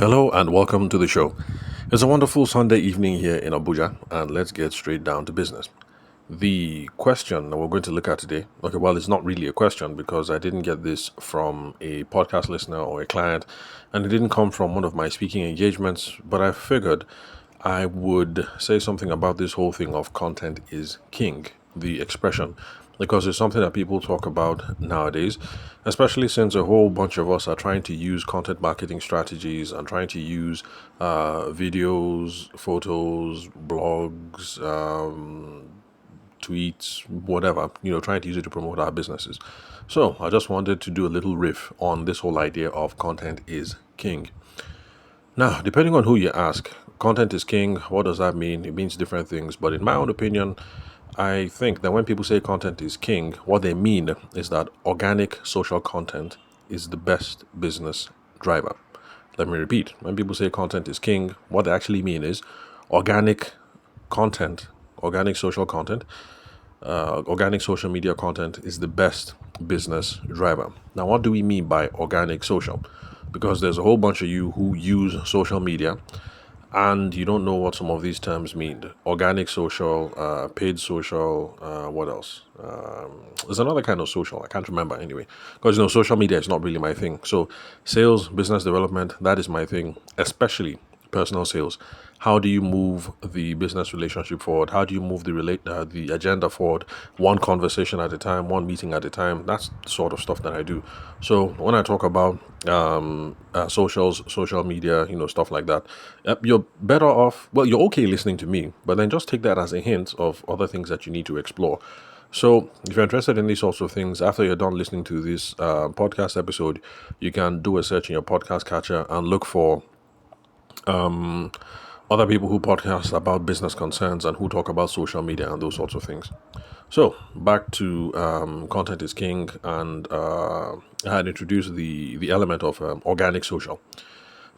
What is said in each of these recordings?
Hello and welcome to the show. It's a wonderful Sunday evening here in Abuja, and let's get straight down to business. The question that we're going to look at today, okay, well, it's not really a question because I didn't get this from a podcast listener or a client, and it didn't come from one of my speaking engagements, but I figured I would say something about this whole thing of content is king, the expression, because it's something that people talk about nowadays, especially since a whole bunch of us are trying to use content marketing strategies and trying to use videos, photos, blogs, tweets, whatever, trying to use it to promote our businesses. So I just wanted to do a little riff on this whole idea of content is king. Now, depending on who you ask, content is king. What does that mean? It means different things. But in my own opinion, I think that when people say content is king, what they mean is that organic social content is the best business driver. Let me repeat. When people say content is king, what they actually mean is organic content, organic social content, organic social media content is the best business driver. Now, what do we mean by organic social? Because there's a whole bunch of you who use social media and you don't know what some of these terms mean. Organic social, paid social, what else? There's another kind of social. I can't remember anyway. Because, social media is not really my thing. So, sales, business development, that is my thing, especially personal sales. How do you move the business relationship forward? How do you move the agenda forward, one conversation at a time, one meeting at a time? That's the sort of stuff that I do. So when I talk about socials, social media, stuff like that, you're better off. Well, you're okay listening to me, but then just take that as a hint of other things that you need to explore. So, if you're interested in these sorts of things, after you're done listening to this podcast episode, you can do a search in your podcast catcher and look for other people who podcast about business concerns and who talk about social media and those sorts of things. So back to content is king, and I had introduced the element of organic social.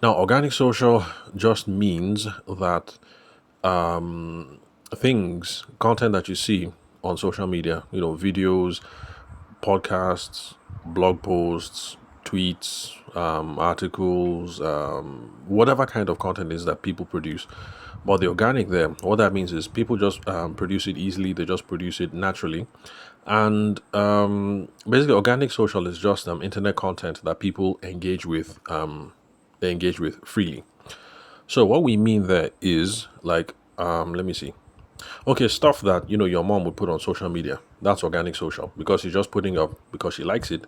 Now, organic social just means that content that you see on social media, videos, podcasts, blog posts, tweets, articles, whatever kind of content is that people produce. But the organic there, what that means is people just produce it easily, they just produce it naturally. And basically, organic social is just internet content that people engage with, they engage with freely. So, what we mean there is like, let me see. Okay, stuff that your mom would put on social media. That's organic social because she's just putting up because she likes it,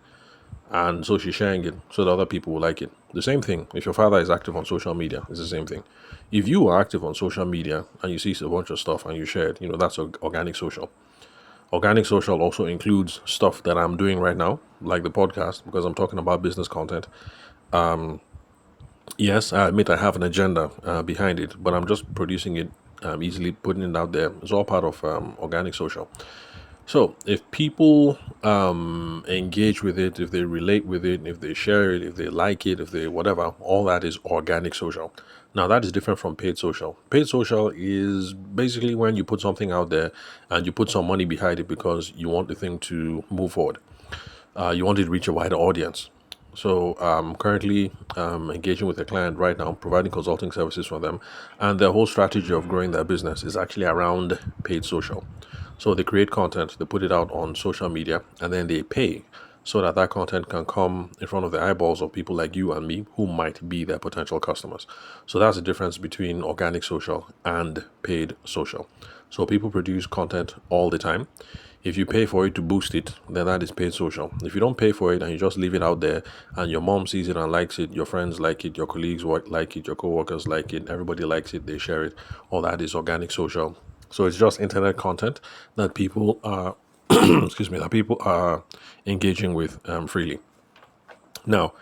and so she's sharing it so that other people will like it. The same thing if your father is active on social media, it's the same thing. If you are active on social media and you see a bunch of stuff and you share it, that's organic social. Organic social also includes stuff that I'm doing right now, like the podcast, because I'm talking about business content. Yes, I admit I have an agenda behind it, but I'm just producing it easily, putting it out there. It's all part of organic social. So if people engage with it, if they relate with it, if they share it, if they like it, if they whatever, all that is organic social. Now that is different from paid social. Paid social is basically when you put something out there and you put some money behind it because you want the thing to move forward. You want it to reach a wider audience. So I'm currently engaging with a client right now, providing consulting services for them, and their whole strategy of growing their business is actually around paid social. So they create content, they put it out on social media, and then they pay so that that content can come in front of the eyeballs of people like you and me who might be their potential customers. So that's the difference between organic social and paid social. So people produce content all the time. If you pay for it to boost it, then that is paid social. If you don't pay for it and you just leave it out there and your mom sees it and likes it, your friends like it, your colleagues like it, your coworkers like it, everybody likes it, they share it, all that is organic social. So it's just internet content that people are excuse me, that people are engaging with freely. Now,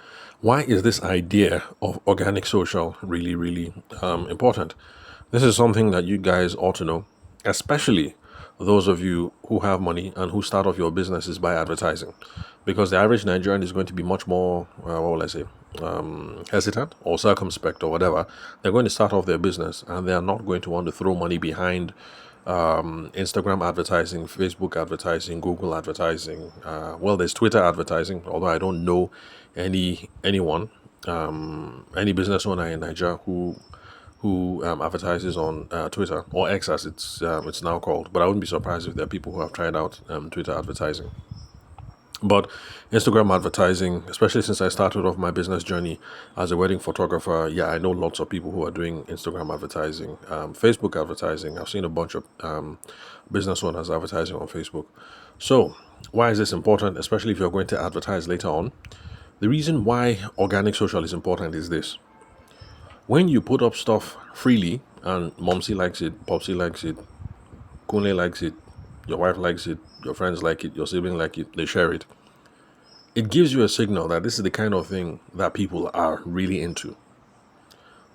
why is this idea of organic social really, really important? This is something that you guys ought to know, especially those of you who have money and who start off your businesses by advertising. Because the average Nigerian is going to be much more, what will I say, hesitant or circumspect or whatever. They're going to start off their business and they are not going to want to throw money behind Instagram advertising, Facebook advertising, Google advertising. Well, there's Twitter advertising, although I don't know anyone any business owner in Nigeria who advertises on Twitter, or X as it's now called. But I wouldn't be surprised if there are people who have tried out Twitter advertising. But Instagram advertising, especially since I started off my business journey as a wedding photographer, yeah, I know lots of people who are doing Instagram advertising, Facebook advertising. I've seen a bunch of business owners advertising on Facebook. So, why is this important, especially if you're going to advertise later on? The reason why organic social is important is this: when you put up stuff freely, and Momsy likes it, Popsy likes it, Kunle likes it, your wife likes it, your friends like it, your sibling like it, they share it. It gives you a signal that this is the kind of thing that people are really into.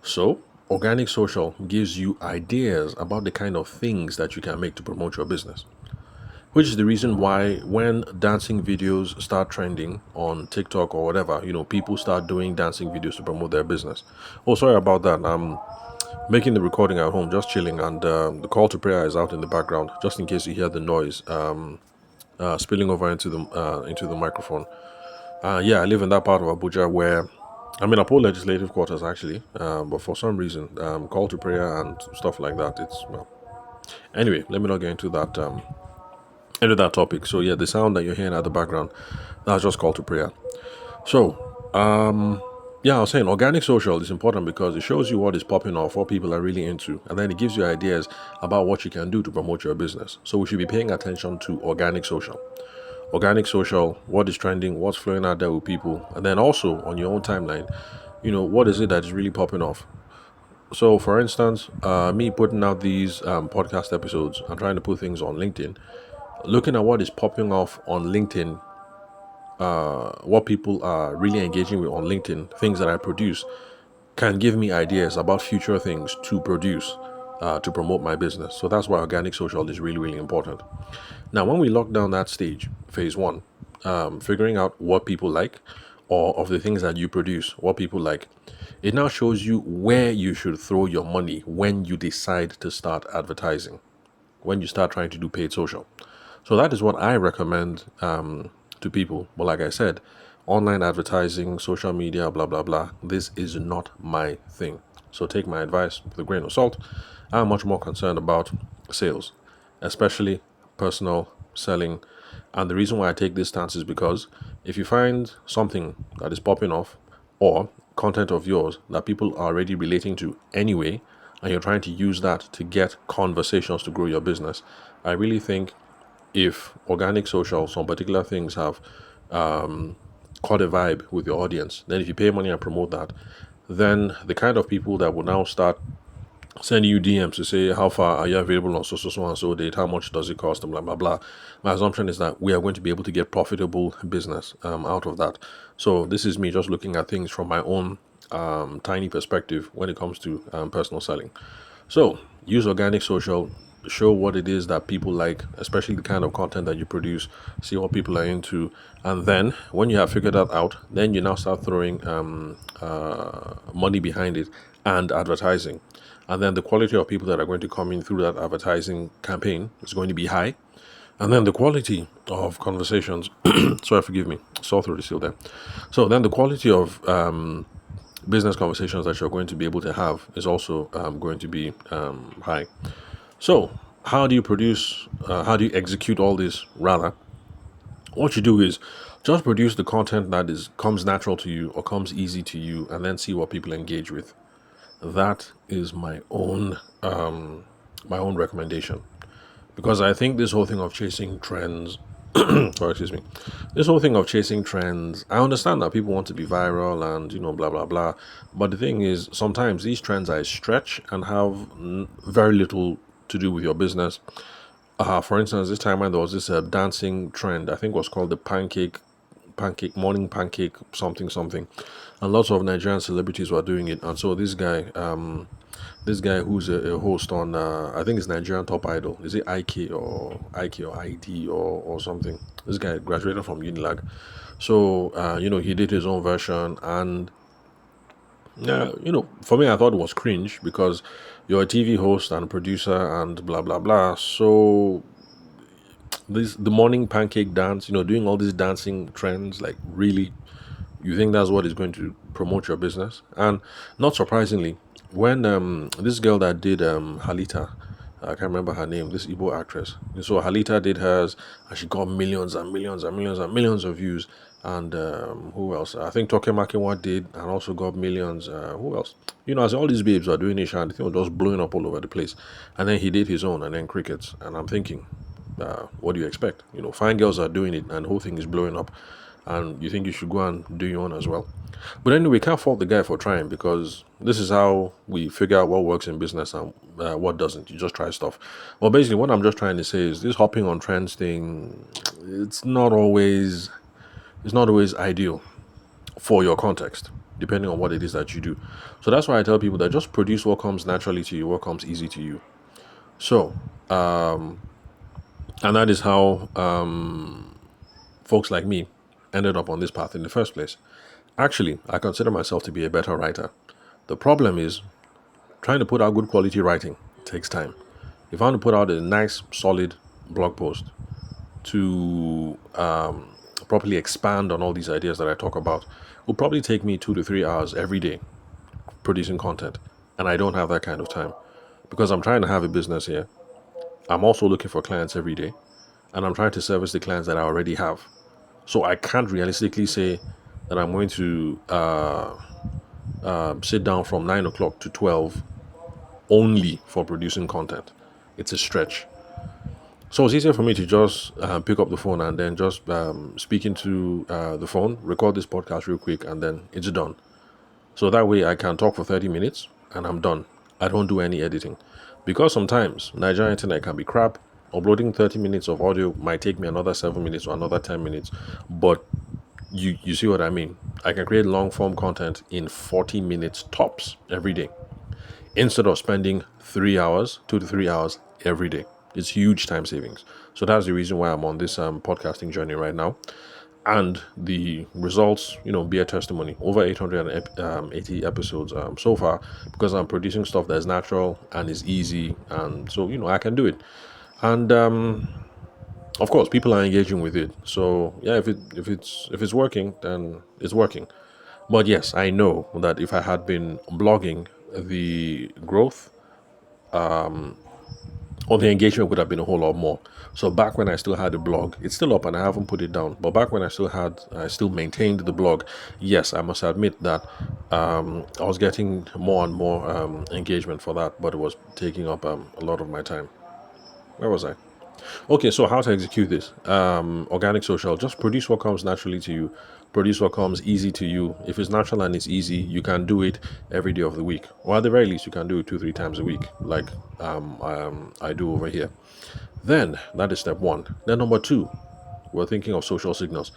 So, organic social gives you ideas about the kind of things that you can make to promote your business. Which is the reason why when dancing videos start trending on TikTok or whatever, people start doing dancing videos to promote their business. Oh, sorry about that. I'm making the recording at home, just chilling, and the call to prayer is out in the background, just in case you hear the noise spilling over into the microphone. Yeah, I live in that part of Abuja where I'm in Apo legislative quarters actually, but for some reason, call to prayer and stuff like that. It's well. Anyway, let me not get into that topic. So yeah, the sound that you're hearing at the background, that's just call to prayer. So yeah, I was saying organic social is important because it shows you what is popping off, what people are really into, and then it gives you ideas about what you can do to promote your business. So we should be paying attention to organic social. Organic social, what is trending, what's flowing out there with people, and then also on your own timeline, what is it that is really popping off. So, for instance, me putting out these podcast episodes, I'm trying to put things on LinkedIn, looking at what is popping off on LinkedIn, what people are really engaging with on LinkedIn, things that I produce, can give me ideas about future things to produce to promote my business. So that's why organic social is really, really important. Now, when we lock down that stage, phase one, figuring out what people like, or of the things that you produce, what people like, it now shows you where you should throw your money when you decide to start advertising, when you start trying to do paid social. So that is what I recommend to people. But like I said, online advertising, social media, blah, blah, blah, this is not my thing. So take my advice with a grain of salt. I'm much more concerned about sales, especially personal selling. And the reason why I take this stance is because if you find something that is popping off or content of yours that people are already relating to anyway, and you're trying to use that to get conversations to grow your business, I really think if organic social, some particular things have caught a vibe with your audience, then if you pay money and promote that, then the kind of people that will now start sending you DMs to say how far are you available on so and so date, how much does it cost, and blah blah blah. My assumption is that we are going to be able to get profitable business out of that. So this is me just looking at things from my own tiny perspective when it comes to personal selling. So use organic social, show what it is that people like, especially the kind of content that you produce, see what people are into, and then when you have figured that out, then you now start throwing money behind it and advertising. And then the quality of people that are going to come in through that advertising campaign is going to be high. And then the quality of conversations, sorry, forgive me, sore throat is still there. So then the quality of business conversations that you're going to be able to have is also going to be high. So, how do you produce, how do you execute all this? Rather, what you do is just produce the content that comes natural to you or comes easy to you, and then see what people engage with. That is my own recommendation, because I think this whole thing of chasing trends, or excuse me, this whole thing of chasing trends, I understand that people want to be viral and blah blah blah, but the thing is sometimes these trends are a stretch and have very little to do with your business. For instance, this time when there was this dancing trend, I think was called the morning pancake something something, and lots of Nigerian celebrities were doing it. And so this guy who's a host on I think it's Nigerian Top Idol. Is it IK or ID or something? This guy graduated from Unilag, so he did his own version. And for me, I thought it was cringe because you're a TV host and a producer and blah blah blah. So the morning pancake dance, doing all these dancing trends, like really, You think that's what is going to promote your business? And not surprisingly, when this girl that did Halita, I can't remember her name, this Igbo actress. So Halita did hers, and she got millions and millions and millions and millions of views. And who else? I think Toke Makinwa did, and also got millions. Who else? As all these babes are doing it, and the thing was just blowing up all over the place. And then he did his own, and then crickets. And I'm thinking, what do you expect? Fine girls are doing it, and the whole thing is blowing up, and you think you should go and do your own as well. But anyway, we can't fault the guy for trying, because this is how we figure out what works in business and what doesn't. You just try stuff. Well, basically, what I'm just trying to say is this hopping on trends thing. It's not always ideal for your context, depending on what it is that you do. So that's why I tell people that just produce what comes naturally to you, what comes easy to you. So, and that is how folks like me ended up on this path in the first place. Actually, I consider myself to be a better writer. The problem is trying to put out good quality writing takes time. If I want to put out a nice, solid blog post to properly expand on all these ideas that I talk about, it will probably take me 2 to 3 hours every day producing content. And I don't have that kind of time because I'm trying to have a business here. I'm also looking for clients every day, and I'm trying to service the clients that I already have. So I can't realistically say that I'm going to sit down from 9 o'clock to 12 only for producing content. It's a stretch. So it's easier for me to just pick up the phone and then just speak into the phone, record this podcast real quick, and then it's done. So that way I can talk for 30 minutes and I'm done. I don't do any editing. Because sometimes Nigerian internet can be crap. Uploading 30 minutes of audio might take me another 7 minutes or another 10 minutes. But you see what I mean? I can create long form content in 40 minutes tops every day, instead of spending 3 hours, 2 to 3 hours every day. It's huge time savings. So that's the reason why I'm on this podcasting journey right now. And the results, bear testimony. Over 880 episodes so far, because I'm producing stuff that's natural and is easy, and so I can do it. And of course, people are engaging with it. So yeah, if it's working, then it's working. But yes, I know that if I had been blogging, the growth or the engagement would have been a whole lot more. So back when I still had a blog, it's still up and I haven't put it down. But back when I still maintained the blog, yes, I must admit that I was getting more and more engagement for that, but it was taking up a lot of my time. Where was I? Okay, so how to execute this? Organic social, just produce what comes naturally to you. Produce what comes easy to you. If it's natural and it's easy, you can do it every day of the week. Or at the very least, you can do it 2, 3 times a week, like I do over here. Then, that is step one. Then number two, we're thinking of social signals.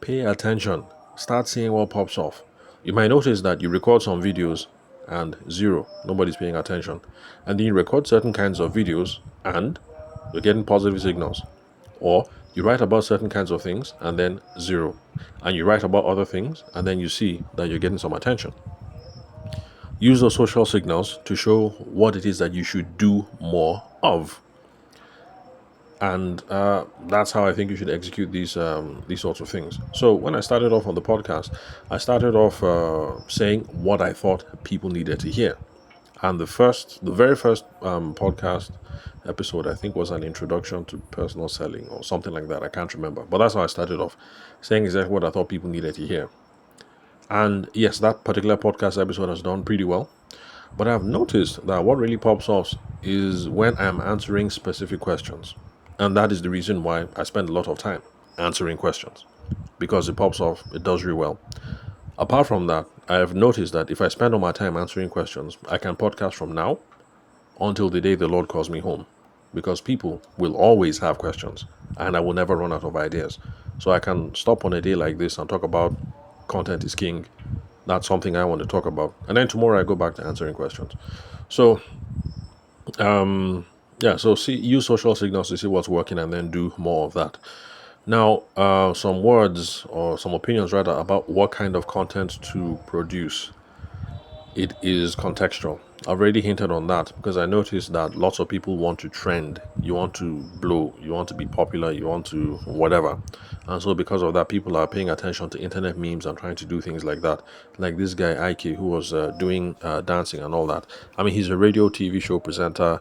Pay attention. Start seeing what pops off. You might notice that you record some videos and zero, nobody's paying attention. And then you record certain kinds of videos and you're getting positive signals. Or you write about certain kinds of things and then zero. And you write about other things and then you see that you're getting some attention. Use those social signals to show what it is that you should do more of. And that's how I think you should execute these sorts of things. So when I started off on the podcast, I started off saying what I thought people needed to hear. And the very first podcast episode, I think, was an introduction to personal selling or something like that. I can't remember. But that's how I started off, saying exactly what I thought people needed to hear. And yes, that particular podcast episode has done pretty well. But I've noticed that what really pops off is when I'm answering specific questions. And that is the reason why I spend a lot of time answering questions, because it pops off, it does really well. Apart from that, I have noticed that if I spend all my time answering questions, I can podcast from now until the day the Lord calls me home, because people will always have questions and I will never run out of ideas. So I can stop on a day like this and talk about content is king. That's something I want to talk about. And then tomorrow I go back to answering questions. So, use social signals to see what's working and then do more of that. Now, some words or some opinions rather about what kind of content to produce. It is contextual. I've already hinted on that because I noticed that lots of people want to trend. You want to blow, you want to be popular, you want to whatever. And so, because of that, people are paying attention to internet memes and trying to do things like that. Like this guy, Ike, who was doing dancing and all that. I mean, he's a radio TV show presenter.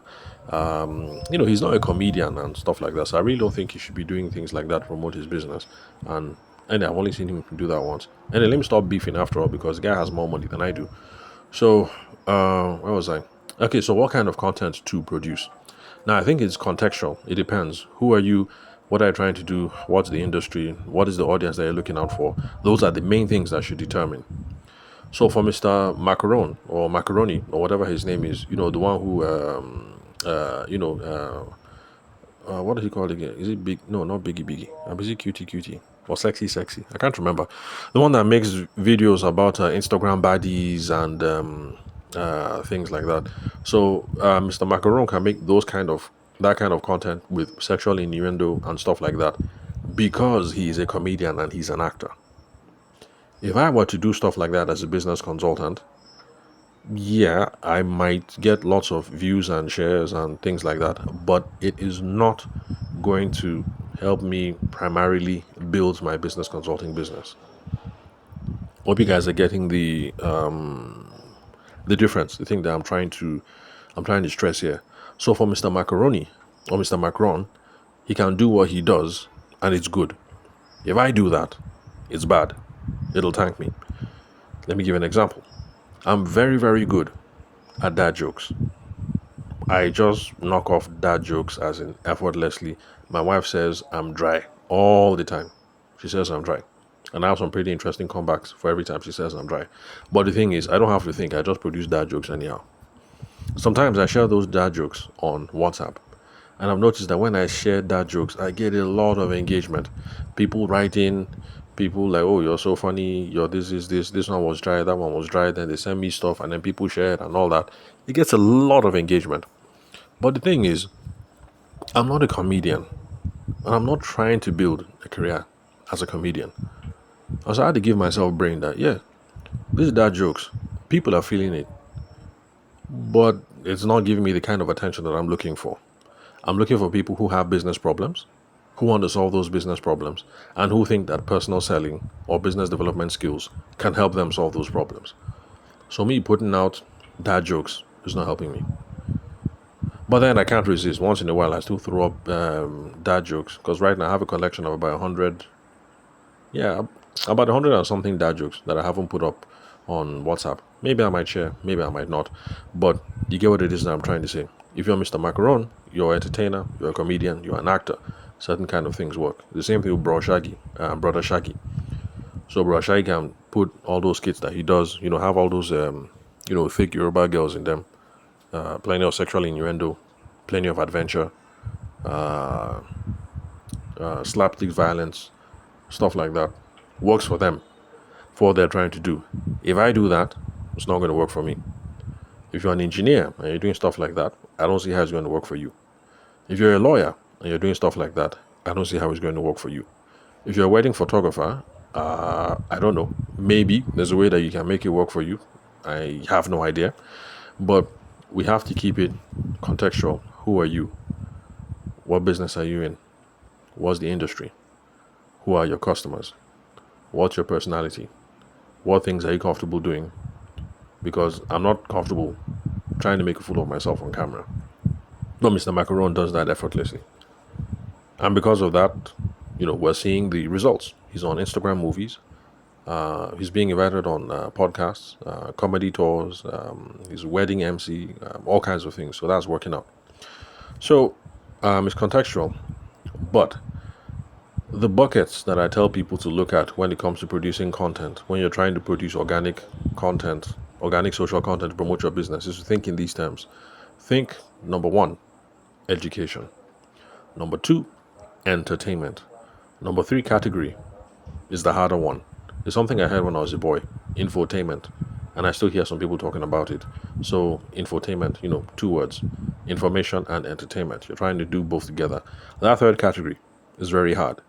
He's not a comedian and stuff like that. So, I really don't think he should be doing things like that to promote his business. And I've only seen him do that once. And let me stop beefing after all because the guy has more money than I do. So, where was I? Okay, so what kind of content to produce? Now, I think it's contextual. It depends. Who are you? What are you trying to do? What's the industry? What is the audience that you're looking out for? Those are the main things that should determine. So, for Mr. Macaron or Macaroni or whatever his name is, the one who, what is he called again? Is it Big? No, not Biggie Biggie. Is it Cutie Cutie? Or Sexy Sexy? I can't remember. The one that makes videos about Instagram baddies and things like that. So Mr. Macaron can make that kind of content with sexual innuendo and stuff like that because he is a comedian and he's an actor. If I were to do stuff like that as a business consultant, yeah, I might get lots of views and shares and things like that, but it is not going to help me primarily build my business consulting business. Hope you guys are getting the difference, the thing that I'm trying to stress here. So for Mr. Macaroni or Mr. Macron, he can do what he does and it's good. If I do that, it's bad. It'll tank me. Let me give an example. I'm very, very good at dad jokes. I just knock off dad jokes as in effortlessly. My wife says I'm dry all the time. She says I'm dry. And I have some pretty interesting comebacks for every time she says I'm dry. But the thing is, I don't have to think. I just produce dad jokes anyhow. Sometimes I share those dad jokes on WhatsApp. And I've noticed that when I share dad jokes, I get a lot of engagement. People write in, people like, oh, you're so funny, this one was dry, that one was dry. Then they send me stuff and then people share it and all that. It gets a lot of engagement. But the thing is, I'm not a comedian. And I'm not trying to build a career as a comedian. So I had to give myself brain that, yeah, this is dad jokes. People are feeling it. But it's not giving me the kind of attention that I'm looking for. I'm looking for people who have business problems, who want to solve those business problems, and who think that personal selling or business development skills can help them solve those problems. So me putting out dad jokes is not helping me. But then I can't resist. Once in a while, I still throw up dad jokes because right now I have a collection of about 100, yeah, about 100 and something dad jokes that I haven't put up on WhatsApp. Maybe I might share, maybe I might not. But you get what it is that I'm trying to say. If you're Mr. Macaron, you're an entertainer, you're a comedian, you're an actor. Certain kind of things work. The same thing with Brother Shaggy. So Brother Shaggy can put all those skits that he does, have all those, fake Yoruba girls in them. Plenty of sexual innuendo, plenty of adventure, slapstick violence, stuff like that. Works for them, for what they're trying to do. If I do that, it's not going to work for me. If you're an engineer and you're doing stuff like that, I don't see how it's going to work for you. If you're a lawyer and you're doing stuff like that, I don't see how it's going to work for you. If you're a wedding photographer, I don't know. Maybe there's a way that you can make it work for you. I have no idea. But we have to keep it contextual. Who are you? What business are you in? What's the industry? Who are your customers? What's your personality? What things are you comfortable doing? Because I'm not comfortable trying to make a fool of myself on camera. But Mr. Macaron does that effortlessly. And because of that, we're seeing the results. He's on Instagram movies. He's being invited on podcasts, comedy tours, his wedding MC, all kinds of things. So that's working out. So it's contextual. But the buckets that I tell people to look at when it comes to producing content, when you're trying to produce organic content, organic social content to promote your business, is to think in these terms. Think, number one, education. Number two, entertainment. Number three category is the harder one. It's something I heard when I was a boy, infotainment. And I still hear some people talking about it. So infotainment, two words, information and entertainment. You're trying to do both together. That third category is very hard.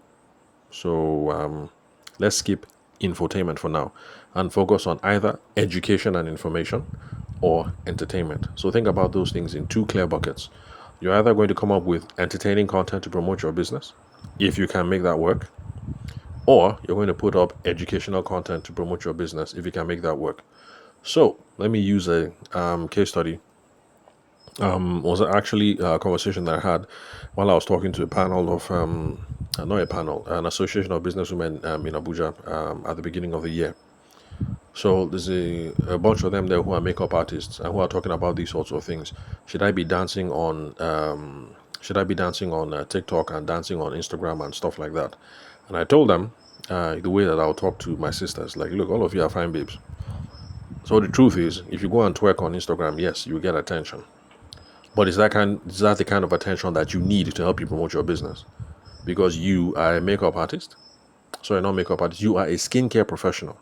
So let's skip infotainment for now. and focus on either education and information or entertainment. So think about those things in two clear buckets. You're either going to come up with entertaining content to promote your business, if you can make that work, or you're going to put up educational content to promote your business, if you can make that work. So let me use a case study. Was actually a conversation that I had while I was talking to a panel of, not a panel, an association of businesswomen in Abuja at the beginning of the year. So there's a bunch of them there who are makeup artists and who are talking about these sorts of things. Should I be dancing on TikTok and dancing on Instagram and stuff like that? And I told them the way that I'll talk to my sisters, like, look, all of you are fine babes. So the truth is, if you go and twerk on Instagram, yes, you get attention. But is that the kind of attention that you need to help you promote your business? Because you are a makeup artist. Sorry, not makeup artist. You are a skincare professional.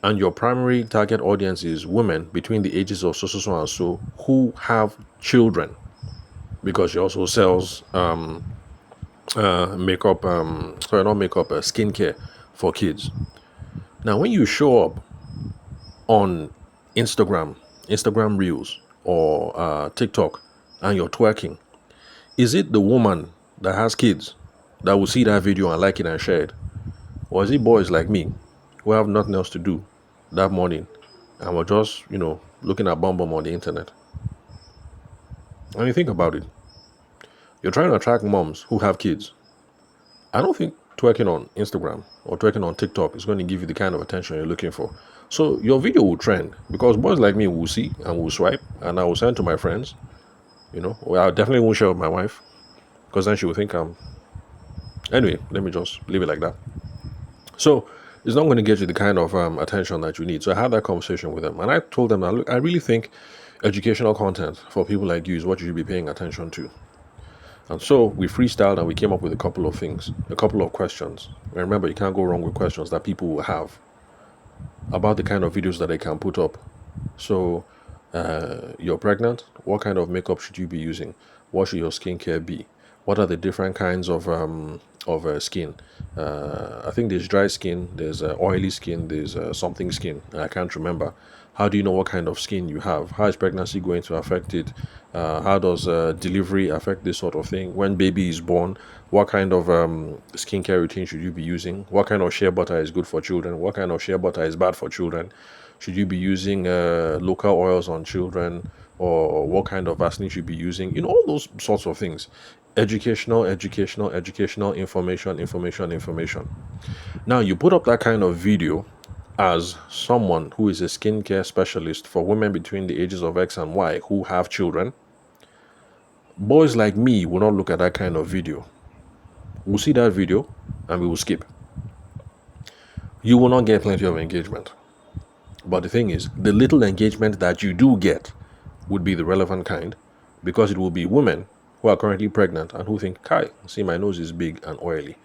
And your primary target audience is women between the ages of so and so who have children. Because she also sells makeup, skincare for kids. Now, when you show up on Instagram Reels, or TikTok, and you're twerking, is it the woman that has kids that will see that video and like it and share it? Or is it boys like me who have nothing else to do that morning and we're just, looking at Bum on the internet? And you think about it, you're trying to attract moms who have kids. I don't think twerking on Instagram or twerking on TikTok is going to give you the kind of attention you're looking for. So your video will trend because boys like me will see and will swipe, and I will send to my friends. Well, I definitely won't share with my wife because then she will think I'm. Anyway, let me just leave it like that. So it's not going to get you the kind of attention that you need. So I had that conversation with them, and I told them, look, I really think educational content for people like you is what you should be paying attention to. And so we freestyled and we came up with a couple of things, a couple of questions. And remember, you can't go wrong with questions that people will have about the kind of videos that they can put up. So you're pregnant, what kind of makeup should you be using? What should your skincare be? What are the different kinds of skin? I think there's dry skin, there's oily skin, there's something skin. I can't remember. How do you know what kind of skin you have? How is pregnancy going to affect it? How does delivery affect this sort of thing? When baby is born, what kind of skincare routine should you be using? What kind of shea butter is good for children? What kind of shea butter is bad for children? Should you be using local oils on children? Or what kind of Vaseline should you be using? All those sorts of things. Educational, information. Now, you put up that kind of video as someone who is a skincare specialist for women between the ages of X and Y who have children. Boys like me will not look at that kind of video. We'll see that video and we will skip. You will not get plenty of engagement. But the thing is, the little engagement that you do get would be the relevant kind, because it will be women who are currently pregnant and who think, Kai, see, my nose is big and oily.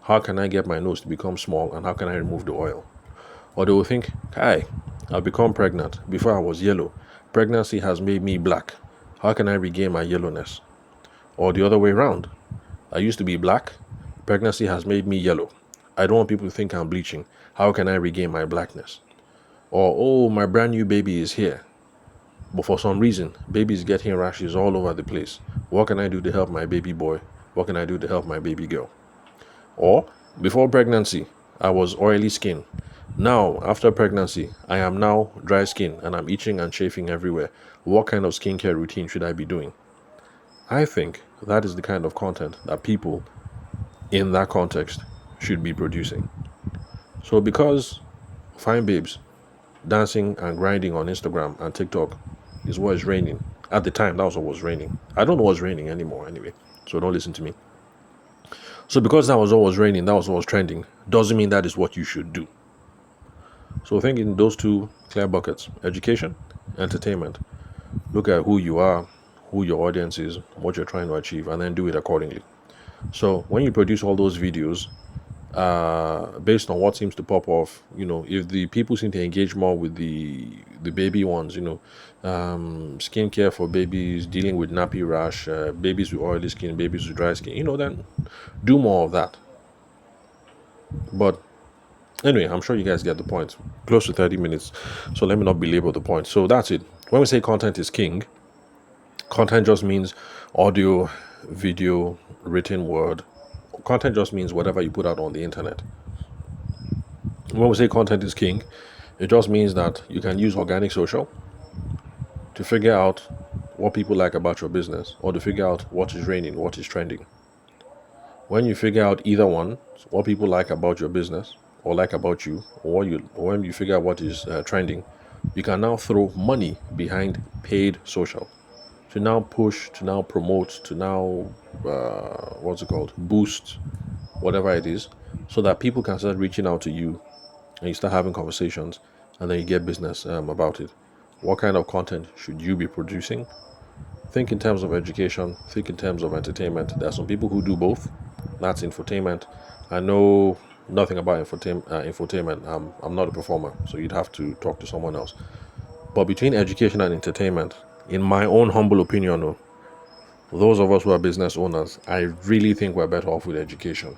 How can I get my nose to become small, and how can I remove the oil? Or they will think, Kai, I've become pregnant. Before I was yellow. Pregnancy has made me black. How can I regain my yellowness? Or the other way around. I used to be black. Pregnancy has made me yellow. I don't want people to think I'm bleaching. How can I regain my blackness? Or, oh, my brand new baby is here. But for some reason, baby is getting rashes all over the place. What can I do to help my baby boy? What can I do to help my baby girl? Or, before pregnancy, I was oily skin. Now, after pregnancy, I am now dry skin and I'm itching and chafing everywhere. What kind of skincare routine should I be doing? I think that is the kind of content that people in that context should be producing. So because fine babes dancing and grinding on Instagram and TikTok is what is raining. At the time, that was what was raining. I don't know what's raining anymore anyway, so don't listen to me. So because that was what was raining, that was what was trending, doesn't mean that is what you should do. So think in those two clear buckets: education, entertainment. Look at who you are, who your audience is, what you're trying to achieve, and then do it accordingly. So when you produce all those videos, based on what seems to pop off, if the people seem to engage more with the baby ones, skincare for babies, dealing with nappy rash, babies with oily skin, babies with dry skin, then do more of that. But Anyway, I'm sure you guys get the point. Close to 30 minutes, so let me not belabor the point. So that's it. When we say content is king, content just means audio, video, written word. Content just means whatever you put out on the internet. When we say content is king, it just means that you can use organic social to figure out what people like about your business or to figure out what is raining, what is trending. When you figure out either one, what people like about your business or like about you, or when you figure out what is trending, you can now throw money behind paid social to now push, to now promote, to now what's it called, boost whatever it is, so that people can start reaching out to you and you start having conversations, and then you get business about it. What kind of content should you be producing? Think in terms of education, think in terms of entertainment. There are some people who do both. That's infotainment. I know nothing about infotainment. I'm not a performer, so you'd have to talk to someone else. But between education and entertainment, in my own humble opinion, those of us who are business owners, I really think we're better off with education.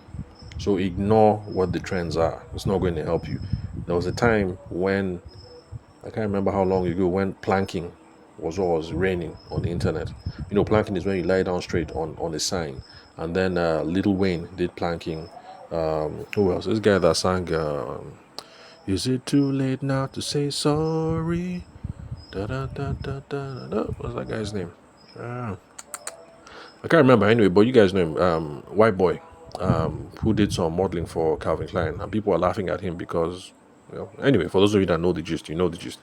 So ignore what the trends are. It's not going to help you. There was a time when, I can't remember how long ago, when planking was always raining on the internet. You know, planking is when you lie down straight on a sign. And then Lil Wayne did planking. Who else? This guy that sang, "Is it too late now to say sorry?" Da da da da da da. What's that guy's name? Ah, I can't remember anyway, but you guys know him. White boy, who did some modeling for Calvin Klein, and people are laughing at him because, anyway, for those of you that know the gist, you know the gist.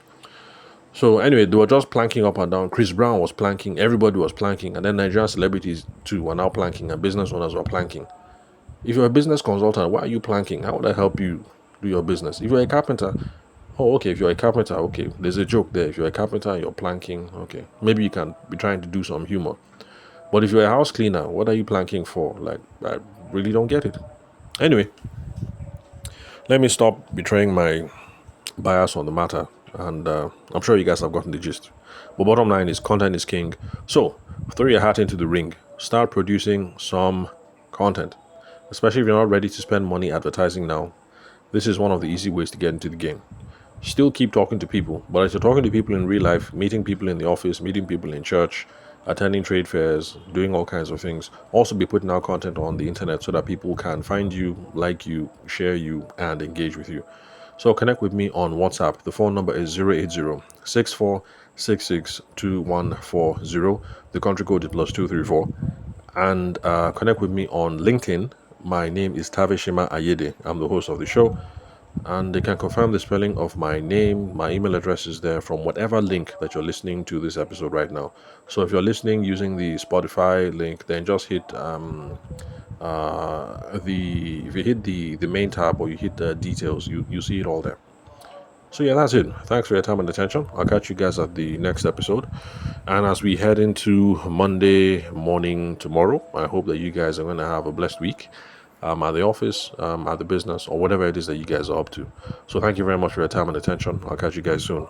So anyway, they were just planking up and down. Chris Brown was planking, everybody was planking, and then Nigerian celebrities too were now planking, and business owners were planking. If you're a business consultant, why are you planking? How would I help you do your business? If you're a carpenter, oh, okay. If you're a carpenter, okay, there's a joke there. If you're a carpenter and you're planking, okay, maybe you can be trying to do some humor. But if you're a house cleaner, what are you planking for? Like, I really don't get it. Anyway, let me stop betraying my bias on the matter, and I'm sure you guys have gotten the gist. But bottom line is, content is king. So throw your hat into the ring. Start producing some content, especially if you're not ready to spend money advertising now. This is one of the easy ways to get into the game. Still keep talking to people, but as you're talking to people in real life, meeting people in the office, meeting people in church, attending trade fairs, doing all kinds of things, also be putting out content on the internet so that people can find you, like you, share you, and engage with you. So connect with me on WhatsApp. The phone number is 080 The country code is +234. And connect with me on LinkedIn. My name is Tavishima Ayede. I'm the host of the show. And they can confirm the spelling of my name. My email address is there from whatever link that you're listening to this episode right now. So if you're listening using the Spotify link, then just hit if you hit the main tab or you hit the details, you see it all there. So yeah, that's it. Thanks for your time and attention. I'll catch you guys at the next episode. And as we head into Monday morning tomorrow, I hope that you guys are going to have a blessed week at the office, at the business, or whatever it is that you guys are up to. So thank you very much for your time and attention. I'll catch you guys soon.